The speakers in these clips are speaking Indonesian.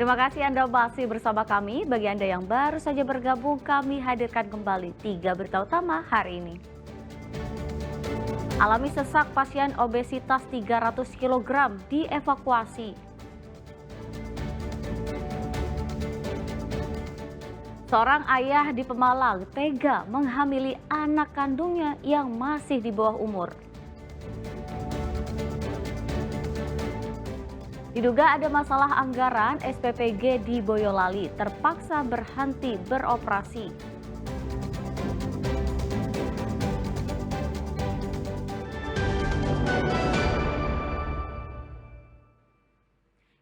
Terima kasih Anda masih bersama kami. Bagi Anda yang baru saja bergabung, kami hadirkan kembali 3 berita utama hari ini. Alami sesak pasien obesitas 300 kg dievakuasi. Seorang ayah di Pemalang tega menghamili anak kandungnya yang masih di bawah umur. Diduga ada masalah anggaran, SPPG di Boyolali terpaksa berhenti beroperasi.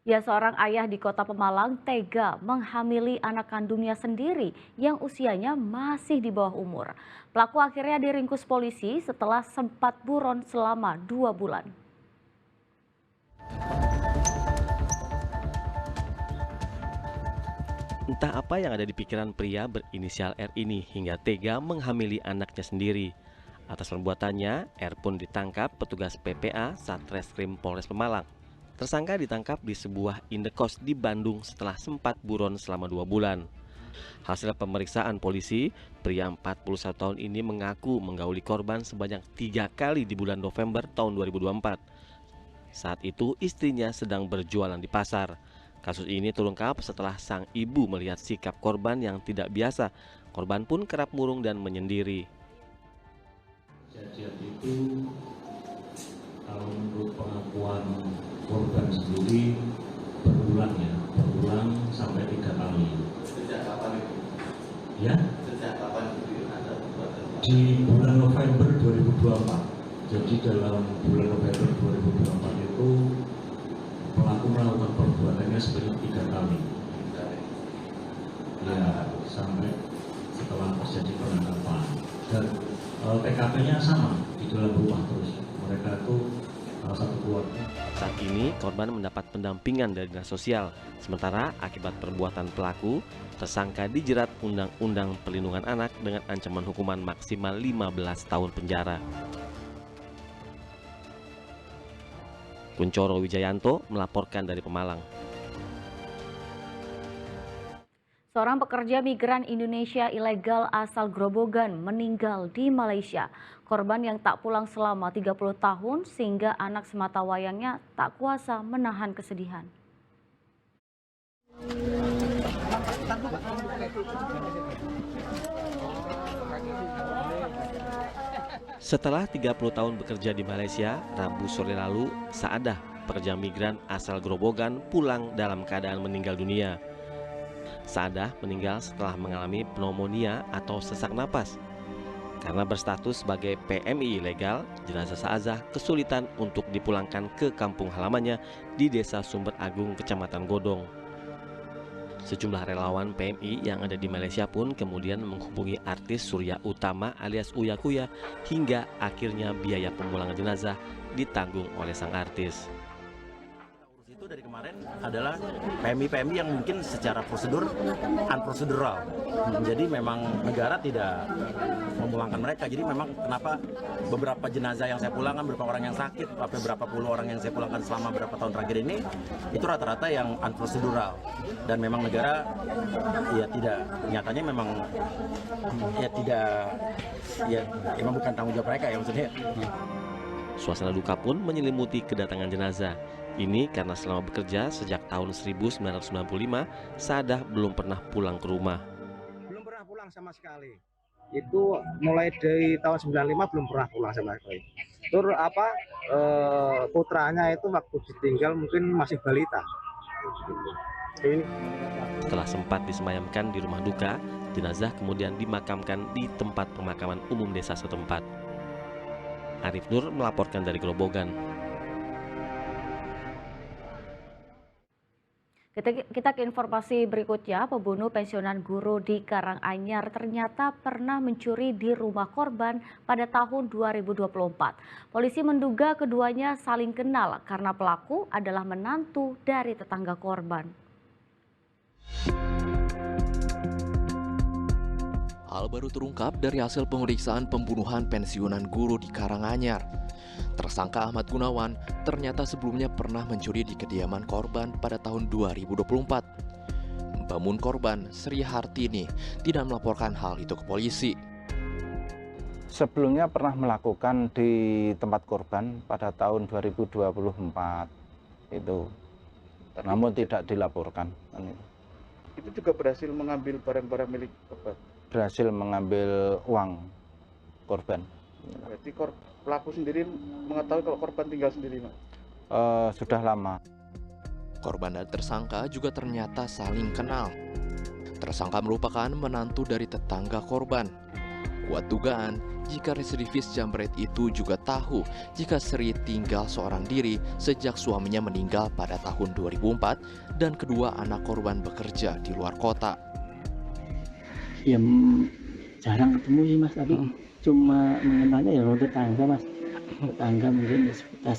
Ya, seorang ayah di Kota Pemalang tega menghamili anak kandungnya sendiri yang usianya masih di bawah umur. Pelaku akhirnya diringkus polisi setelah sempat buron selama 2 bulan. Entah apa yang ada di pikiran pria berinisial R ini hingga tega menghamili anaknya sendiri. Atas perbuatannya, R pun ditangkap petugas PPA Satreskrim Polres Pemalang. Tersangka ditangkap di sebuah indekos di Bandung setelah sempat buron selama 2 bulan. Hasil pemeriksaan polisi, pria 41 tahun ini mengaku menggauli korban sebanyak 3 kali di bulan November tahun 2024. Saat itu istrinya sedang berjualan di pasar. Kasus ini terungkap setelah sang ibu melihat sikap korban yang tidak biasa. Korban pun kerap murung dan menyendiri. Kejadian itu kalau menurut pengakuan korban sendiri berulang sampai 3 kali. Sejak kapan itu? Ya? Sejak kapan itu ada perbuatan? Di bulan November 2024. Jadi dalam bulan November 2024 itu pelaku melakukan perbuatannya sebanyak 3 kali. Ya, sampai setelah terjadi penangkapan. Dan TKP-nya sama di dalam rumah terus. Mereka itu satu keluarga. Saat ini korban mendapat pendampingan dari dinas sosial. Sementara akibat perbuatan pelaku, tersangka dijerat Undang-Undang Perlindungan Anak dengan ancaman hukuman maksimal 15 tahun penjara. Kuncoro Wijayanto melaporkan dari Pemalang. Seorang pekerja migran Indonesia ilegal asal Grobogan meninggal di Malaysia. Korban yang tak pulang selama 30 tahun sehingga anak sematawayangnya tak kuasa menahan kesedihan. Setelah 30 tahun bekerja di Malaysia, Rabu sore lalu, Saadah, pekerja migran asal Grobogan, pulang dalam keadaan meninggal dunia. Saadah meninggal setelah mengalami pneumonia atau sesak napas. Karena berstatus sebagai PMI ilegal, jenazah Saadah kesulitan untuk dipulangkan ke kampung halamannya di Desa Sumber Agung, Kecamatan Godong. Sejumlah relawan PMI yang ada di Malaysia pun kemudian menghubungi artis Surya Utama alias Uya Kuya hingga akhirnya biaya pemulangan jenazah ditanggung oleh sang artis. Itu dari kemarin adalah PMI yang mungkin secara prosedur unprocedural. Jadi memang negara tidak memulangkan mereka. Jadi memang kenapa beberapa jenazah yang saya pulangkan, beberapa orang yang sakit, berapa puluh orang yang saya pulangkan selama beberapa tahun terakhir ini, itu rata-rata yang unprocedural. Dan memang negara ya tidak, nyatanya memang ya tidak, ya memang bukan tanggung jawab mereka ya maksudnya. Suasana duka pun menyelimuti kedatangan jenazah. Ini karena selama bekerja sejak tahun 1995, Saadah belum pernah pulang ke rumah. Belum pernah pulang sama sekali. Itu mulai dari tahun 95 belum pernah pulang sama sekali. Terus putranya itu waktu ditinggal mungkin masih balita. Setelah sempat disemayamkan di rumah duka, jenazah kemudian dimakamkan di tempat pemakaman umum desa setempat. Arif Nur melaporkan dari Grobogan. Kita ke informasi berikutnya. Pembunuh pensiunan guru di Karanganyar ternyata pernah mencuri di rumah korban pada tahun 2024. Polisi menduga keduanya saling kenal karena pelaku adalah menantu dari tetangga korban. Hal baru terungkap dari hasil pemeriksaan pembunuhan pensiunan guru di Karanganyar. Tersangka Ahmad Gunawan ternyata sebelumnya pernah mencuri di kediaman korban pada tahun 2024. Bamun korban, Sri Hartini, tidak melaporkan hal itu ke polisi. Sebelumnya pernah melakukan di tempat korban pada tahun 2024 itu, namun tidak dilaporkan. Itu juga berhasil mengambil barang-barang milik korban. Berhasil mengambil uang korban. Berarti pelaku sendiri mengetahui kalau korban tinggal sendiri, Pak? Sudah lama. Korban dan tersangka juga ternyata saling kenal. Tersangka merupakan menantu dari tetangga korban. Kuat dugaan jika residivis jambret itu juga tahu jika Sri tinggal seorang diri sejak suaminya meninggal pada tahun 2004 dan kedua anak korban bekerja di luar kota. Ya jarang ketemu sih Mas, tapi cuma mengenalnya ya tetangga Mas. Tetangga mungkin ya,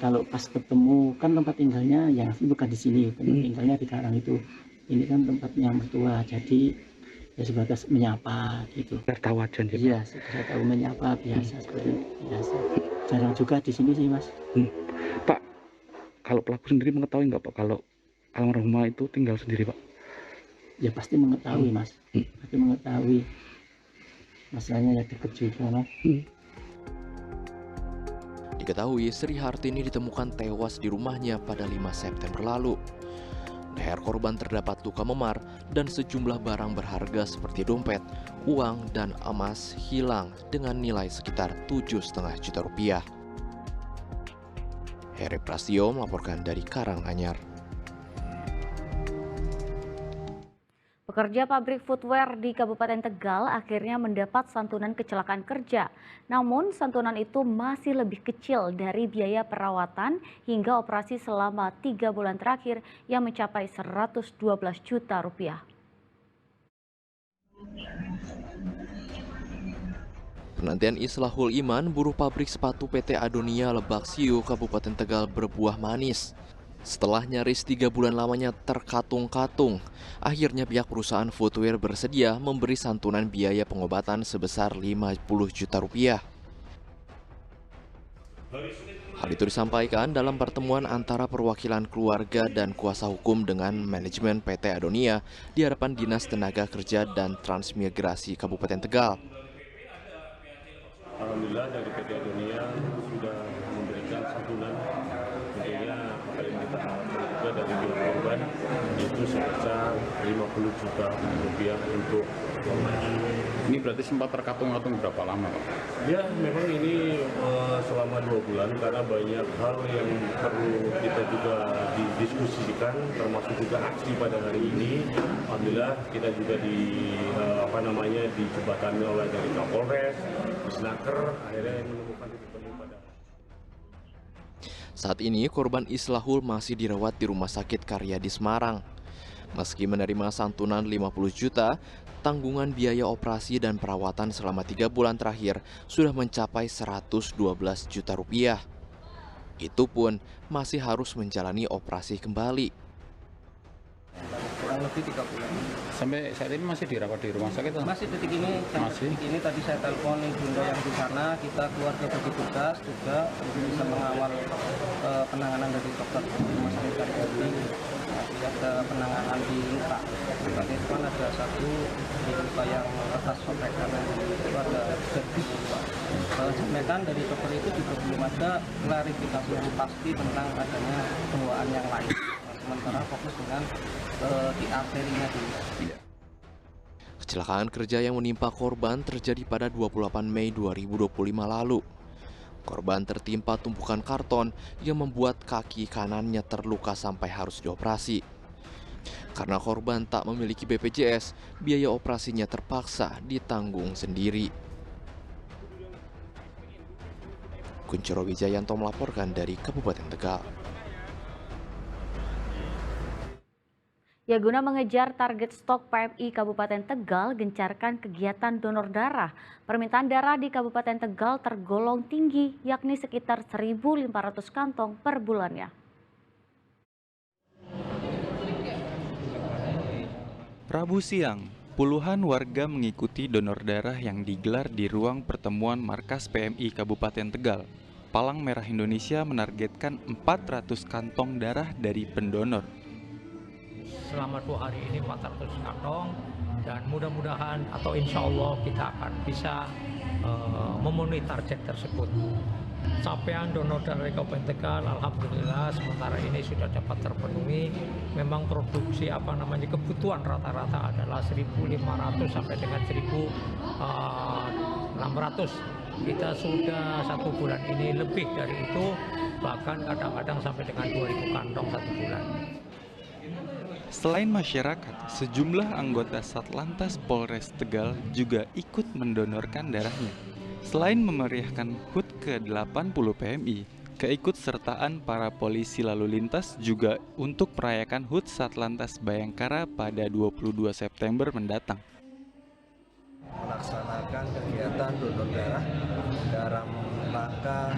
kalau pas ketemu kan tempat tinggalnya yang bukan di sini, tempat tinggalnya di Karang itu. Ini kan tempatnya mertua, jadi ya sebatas menyapa gitu. Tahu aja ya? Iya, saya tahu menyapa biasa seperti biasa. Jarang juga di sini sih Mas. Pak, kalau pelaku sendiri mengetahui nggak Pak kalau almarhumah itu tinggal sendiri Pak? Ya pasti mengetahui Mas, pasti mengetahui. Masalahnya ya deket juga Mas. Diketahui Sri Hartini ditemukan tewas di rumahnya pada 5 September lalu. Leher korban terdapat luka memar dan sejumlah barang berharga seperti dompet, uang, dan emas hilang dengan nilai sekitar 7,5 juta rupiah. Heri Prastio melaporkan dari Karanganyar. Pekerja pabrik footwear di Kabupaten Tegal akhirnya mendapat santunan kecelakaan kerja. Namun santunan itu masih lebih kecil dari biaya perawatan hingga operasi selama 3 bulan terakhir yang mencapai 112 juta rupiah. Penantian Islahul Iman, buruh pabrik sepatu PT Adonia Lebak Siu, Kabupaten Tegal berbuah manis. Setelah nyaris 3 bulan lamanya terkatung-katung, akhirnya pihak perusahaan footwear bersedia memberi santunan biaya pengobatan sebesar 50 juta rupiah. Hal itu disampaikan dalam pertemuan antara perwakilan keluarga dan kuasa hukum dengan manajemen PT Adonia di hadapan Dinas Tenaga Kerja dan Transmigrasi Kabupaten Tegal. Alhamdulillah dari PT Adonia sudah memberikan santunan tentunya apa yang kita harapkan juga dari pihak korban itu sebesar 50 juta rupiah untuk Ini berarti sempat terkatung-katung berapa lama Pak? ya memang ini selama 2 bulan karena banyak hal yang perlu kita juga didiskusikan termasuk juga aksi pada hari ini. Alhamdulillah kita juga dijembatani oleh dari Kapolres, Disnaker, akhirnya yang menemukan titik temu pada. Saat ini korban Islahul masih dirawat di Rumah Sakit Karyadi Semarang. Meski menerima santunan 50 juta, tanggungan biaya operasi dan perawatan selama 3 bulan terakhir sudah mencapai 112 juta rupiah. Itu pun masih harus menjalani operasi kembali. Kurang lebih 3 bulan. Sampai saat ini masih dirawat di rumah sakit? Masih detik ini, detik ini tadi saya telepon bunda yang di sana, kita keluarga bagi tugas juga untuk bisa mengawal penanganan dari dokter rumah sakit Karyadi. Ada penanganan di luka. Tadi itu kan ada satu di luka yang atas sobek kanan itu ada sedikit luka. Sampaikan dari dokter itu juga belum ada klarifikasi yang pasti tentang adanya bawaan yang lain. Sementara fokus dengan di arterinya dulu. Kecelakaan kerja yang menimpa korban terjadi pada 28 Mei 2025 lalu. Korban tertimpa tumpukan karton yang membuat kaki kanannya terluka sampai harus dioperasi. Karena korban tak memiliki BPJS, biaya operasinya terpaksa ditanggung sendiri. Kuncoro Wijayanto melaporkan dari Kabupaten Tegal. Ya, guna mengejar target stok PMI Kabupaten Tegal, gencarkan kegiatan donor darah. Permintaan darah di Kabupaten Tegal tergolong tinggi, yakni sekitar 1.500 kantong per bulannya. Rabu siang, Puluhan warga mengikuti donor darah yang digelar di ruang pertemuan Markas PMI Kabupaten Tegal. Palang Merah Indonesia menargetkan 400 kantong darah dari pendonor. Selama 2 hari ini 400 kantong, dan mudah-mudahan atau insya Allah kita akan bisa memenuhi target tersebut. Capaian donor darah Kabupaten Tegal, alhamdulillah sementara ini sudah dapat terpenuhi. Memang produksi kebutuhan rata-rata adalah 1.500 sampai dengan 1.600. Kita sudah 1 bulan ini lebih dari itu, bahkan kadang-kadang sampai dengan 2.000 kantong 1 bulan. Selain masyarakat, sejumlah anggota Satlantas Polres Tegal juga ikut mendonorkan darahnya. Selain memeriahkan HUT ke-80 PMI, keikutsertaan para polisi lalu lintas juga untuk merayakan HUT Satlantas Bayangkara pada 22 September mendatang. Melaksanakan kegiatan donor darah dalam rangka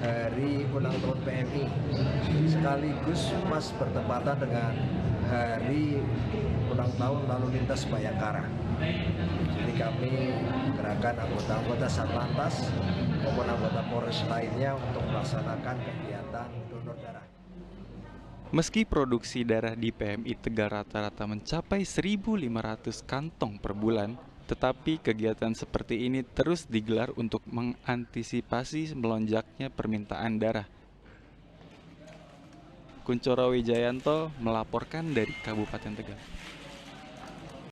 Hari Ulang Tahun PMI, sekaligus pas bertepatan dengan Hari Ulang Tahun Lalu Lintas Bayangkara. Jadi kami gerakan anggota-anggota Satlantas maupun anggota Polres lainnya untuk melaksanakan kegiatan donor darah. Meski produksi darah di PMI Tegal rata-rata mencapai 1.500 kantong per bulan, tetapi kegiatan seperti ini terus digelar untuk mengantisipasi melonjaknya permintaan darah. Kuncoro Wijayanto melaporkan dari Kabupaten Tegal.